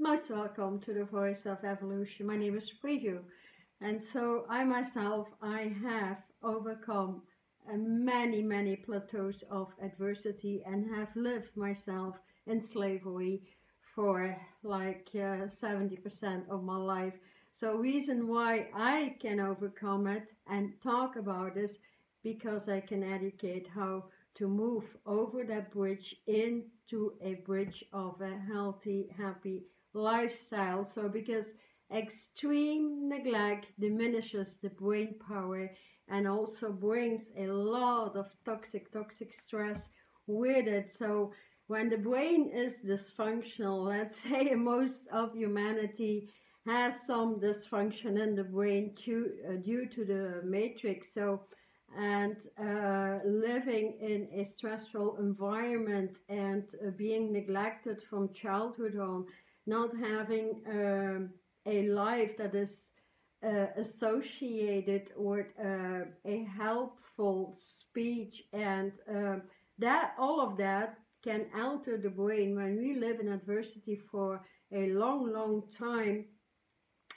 Most welcome to the Voice of Evolution. My name is Preview, and so I myself, I have overcome many plateaus of adversity and have lived myself in slavery for like 70% of my life. So reason why I can overcome it and talk about this, because I can educate how to move over that bridge into a bridge of a healthy, happy lifestyle. So because extreme neglect diminishes the brain power and also brings a lot of toxic stress with it. So when the brain is dysfunctional, let's say most of humanity has some dysfunction in the brain due to the matrix. So and living in a stressful environment and being neglected from childhood on, not having a life that is associated with a helpful speech, and that all of that can alter the brain. When we live in adversity for a long time,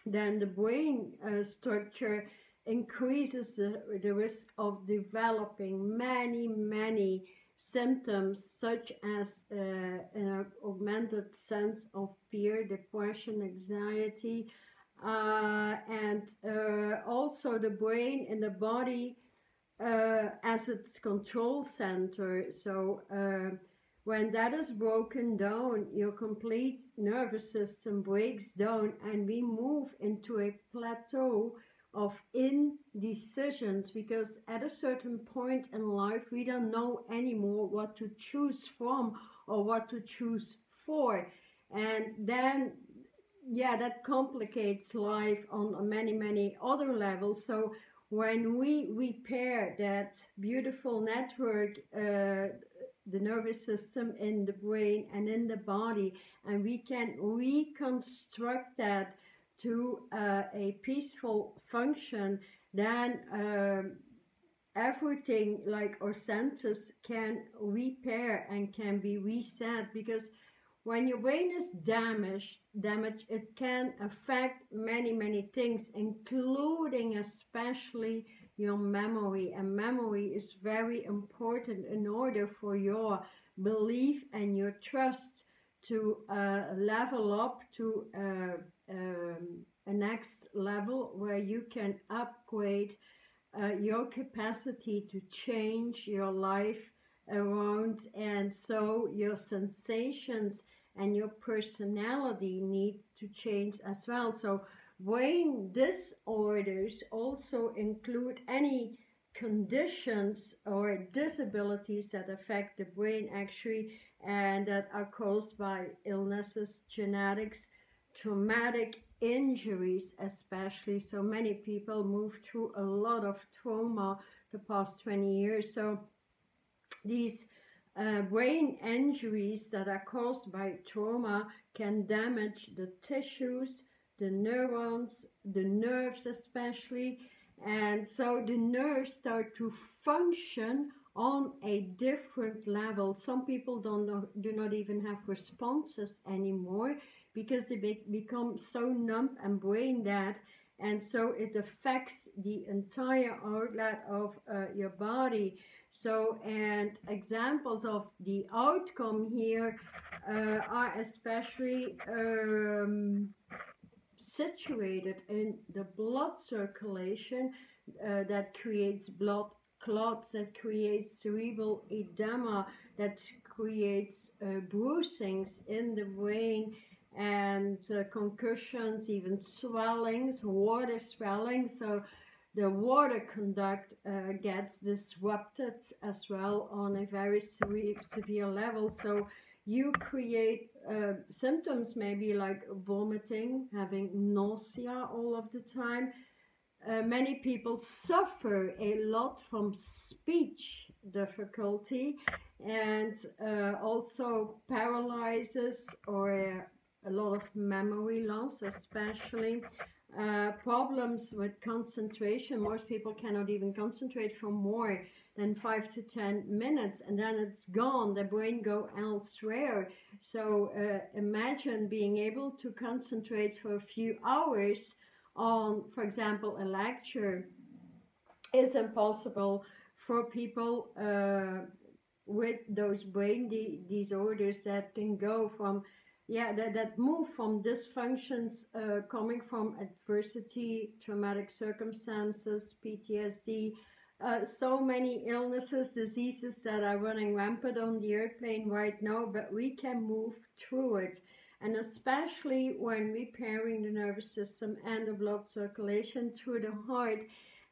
then the brain structure increases the risk of developing many symptoms, such as an augmented sense of fear, depression, anxiety, and also the brain and the body as its control center. So when that is broken down, your complete nervous system breaks down, and we move into a plateau of indecisions, because at a certain point in life we don't know anymore what to choose from or what to choose for. And then that complicates life on many other levels. So when we repair that beautiful network, the nervous system in the brain and in the body, and we can reconstruct that to a peaceful function, then everything, like our senses, can repair and can be reset. Because when your brain is damaged, it can affect many things, including especially your memory. And memory is very important in order for your belief and your trust to level up to a next level, where you can upgrade your capacity to change your life around. And so your sensations and your personality need to change as well. So brain disorders also include any conditions or disabilities that affect the brain actually, and that are caused by illnesses, genetics, traumatic injuries especially. So many people move through a lot of trauma the past 20 years. So these brain injuries that are caused by trauma can damage the tissues, the neurons, the nerves especially. And so the nerves start to function on a different level. Some people do not even have responses anymore, because they become so numb and brain dead. And so it affects the entire outlet of your body. So, and examples of the outcome here are especially situated in the blood circulation that creates blood clots, that creates cerebral edema, that creates bruisings in the brain, and concussions, even swellings, water swelling. So the water conduct gets disrupted as well on a very severe level. So you create symptoms maybe like vomiting, having nausea all of the time. Many people suffer a lot from speech difficulty, and also paralyzes or a lot of memory loss, especially problems with concentration. Most people cannot even concentrate for more than 5 to 10 minutes, and then it's gone. The brain go elsewhere. So imagine being able to concentrate for a few hours on, for example, a lecture is impossible for people with those brain disorders that can go from, that move from dysfunctions coming from adversity, traumatic circumstances, PTSD, so many illnesses, diseases that are running rampant on the airplane right now, but we can move through it. And especially when repairing the nervous system and the blood circulation through the heart,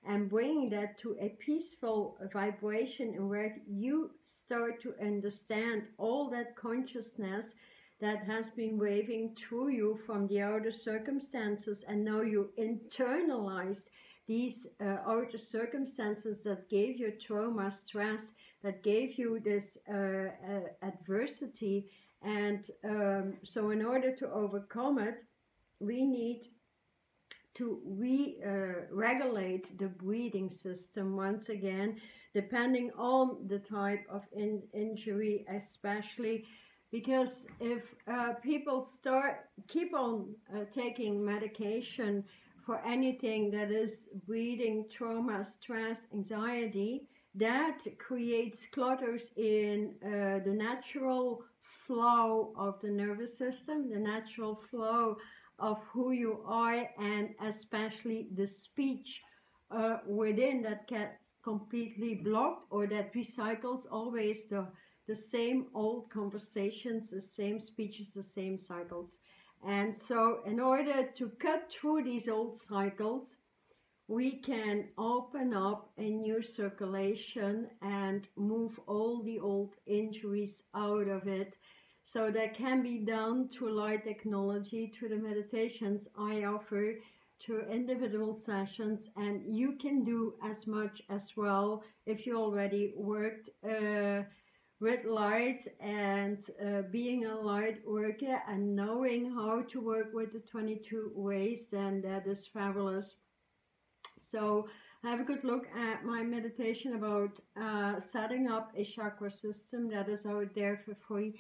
and bringing that to a peaceful vibration, and where you start to understand all that consciousness that has been waving through you from the outer circumstances, and now you internalized these outer circumstances that gave you trauma, stress, that gave you this adversity. And so in order to overcome it, we need to regulate the breathing system once again, depending on the type of injury, especially because if people keep on taking medication for anything that is breathing, trauma, stress, anxiety, that creates clutters in the natural flow of the nervous system, the natural flow of who you are, and especially the speech within that gets completely blocked, or that recycles always the same old conversations, the same speeches, the same cycles. And so in order to cut through these old cycles, we can open up a new circulation and move all the old injuries out of it. So that can be done through light technology, through the meditations I offer, through individual sessions, and you can do as much as well if you already worked with light, and being a light worker and knowing how to work with the 22 ways, then that is fabulous. So have a good look at my meditation about setting up a chakra system that is out there for free.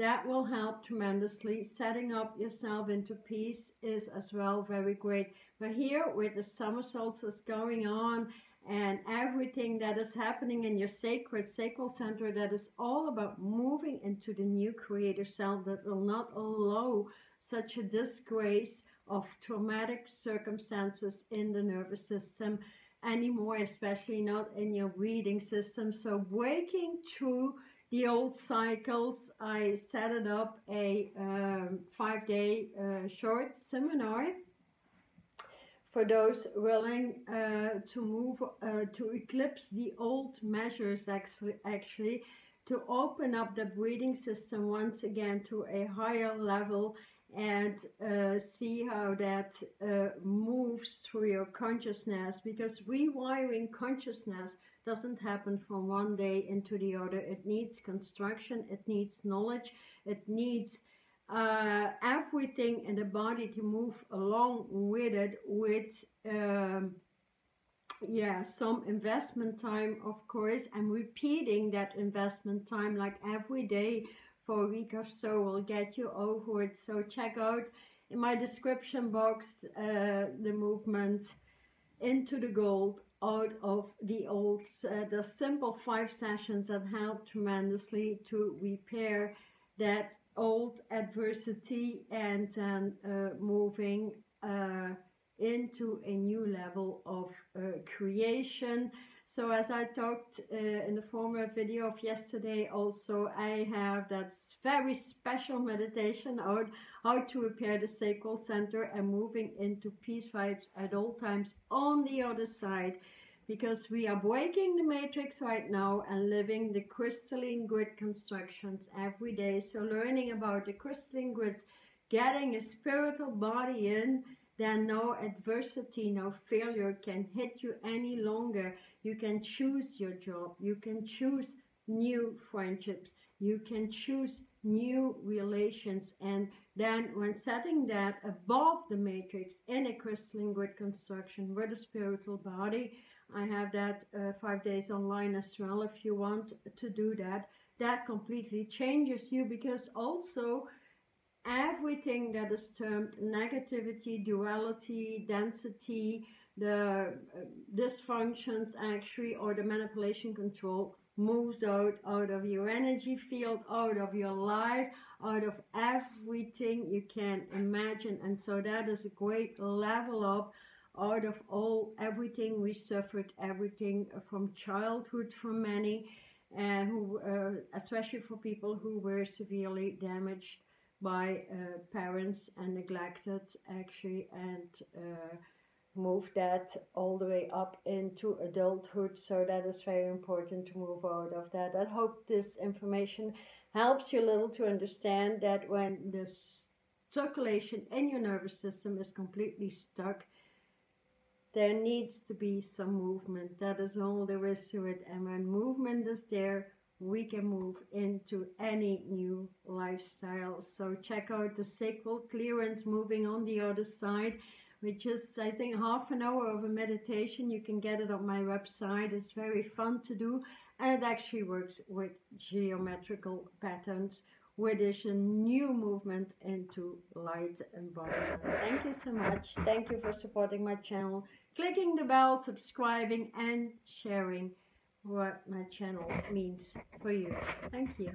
That will help tremendously. Setting up yourself into peace is as well very great. But here with the summer solstice going on, and everything that is happening in your sacral center, that is all about moving into the new creator self, that will not allow such a disgrace of traumatic circumstances in the nervous system anymore, especially not in your breathing system. So breaking through the old cycles, I set it up a 5-day short seminar for those willing to move, to eclipse the old measures, actually to open up the breathing system once again to a higher level, and see how that moves through your consciousness, because rewiring consciousness doesn't happen from one day into the other. It needs construction, it needs knowledge, it needs everything in the body to move along with it, with some investment time, of course, and repeating that investment time like every day for a week or so will get you over it. So check out in my description box the movement Into the Gold, Out of the Old, the simple 5 sessions that help tremendously to repair that old adversity, and then moving into a new level of creation. So as I talked in the former video of yesterday, also I have that very special meditation out how to repair the sacral center and moving into peace vibes at all times on the other side, because we are breaking the matrix right now and living the crystalline grid constructions every day. So learning about the crystalline grids, getting a spiritual body in, then no adversity, no failure can hit you any longer. You can choose your job, you can choose new friendships, you can choose new relations, and then when setting that above the matrix in a crystalline grid construction with a spiritual body, I have that 5 days online as well if you want to do that. that completely changes you, because also everything that is termed negativity, duality, density, the dysfunctions actually, or the manipulation control, moves out of your energy field, out of your life, out of everything you can imagine. And so that is a great level up out of everything we suffered, everything from childhood for many, and who especially for people who were severely damaged by parents and neglected actually, and move that all the way up into adulthood. So that is very important to move out of that. I hope this information helps you a little to understand that when the circulation in your nervous system is completely stuck, there needs to be some movement. That is all there is to it. And when movement is there, we can move into any new lifestyle. So check out the sacral clearance, moving on the other side, which is, I think, half an hour of a meditation. You can get it on my website. It's very fun to do, and it actually works with geometrical patterns, which is a new movement into light embodiment. Thank you so much. Thank you for supporting my channel, clicking the bell, subscribing, and sharing what my channel means for you. Thank you.